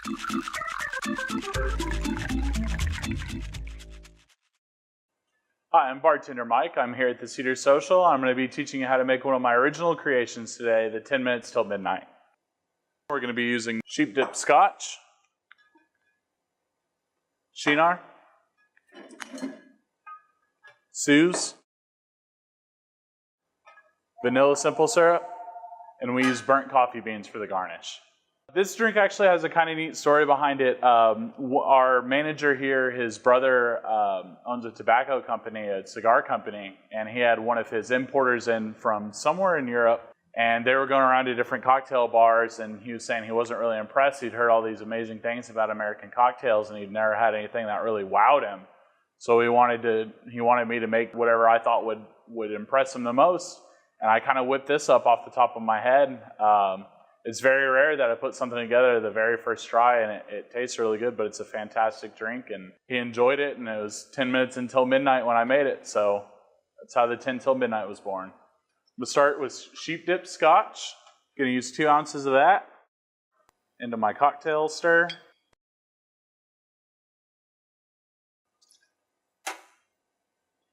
Hi, I'm bartender Mike. I'm here at the Cedar Social. I'm going to be teaching you how to make one of my original creations today, the 10 minutes till midnight. We're going to be using sheep dip scotch, Shinar, Suze, vanilla simple syrup, and we use burnt coffee beans for the garnish. This drink actually has a kind of neat story behind it. Our manager here, his brother owns a tobacco company, a cigar company, and he had one of his importers in from somewhere in Europe, and they were going around to different cocktail bars, and he was saying he wasn't really impressed. He'd heard all these amazing things about American cocktails, and he'd never had anything that really wowed him. So he wanted me to make whatever I thought would impress him the most, and I kind of whipped this up off the top of my head. It's very rare that I put something together the very first try, and it tastes really good, but it's a fantastic drink, and he enjoyed it, and it was 10 minutes until midnight when I made it, so that's how the 10 till midnight was born. I'm going to start with sheep dip scotch. I'm going to use 2 ounces of that into my cocktail stir. I'm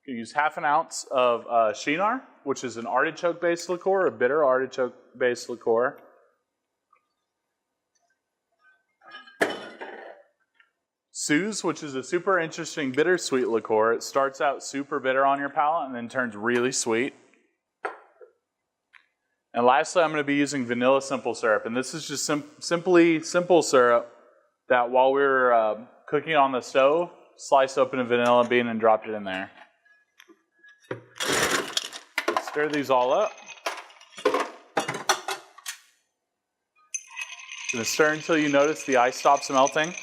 going to use half an ounce of Shinar, which is an artichoke-based liqueur, a bitter artichoke-based liqueur. Suze, which is a super interesting bittersweet liqueur. It starts out super bitter on your palate and then turns really sweet. And lastly, I'm going to be using vanilla simple syrup. And this is just simply simple syrup that while we were cooking on the stove, sliced open a vanilla bean and dropped it in there. Stir these all up. Going to stir until you notice the ice stops melting.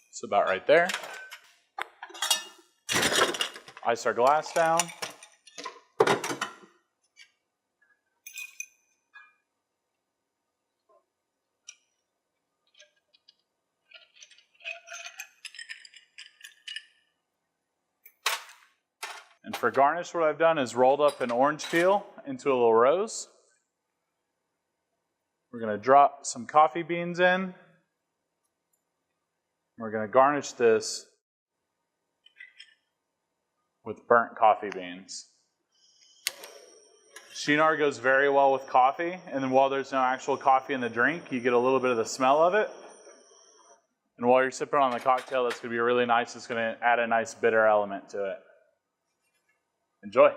It's about right there. Ice our glass down. And for garnish, what I've done is rolled up an orange peel into a little rose. We're going to drop some coffee beans in. We're going to garnish this with burnt coffee beans. Shinar goes very well with coffee, and then while there's no actual coffee in the drink, you get a little bit of the smell of it. And while you're sipping on the cocktail, that's going to be really nice. It's going to add a nice bitter element to it. Enjoy.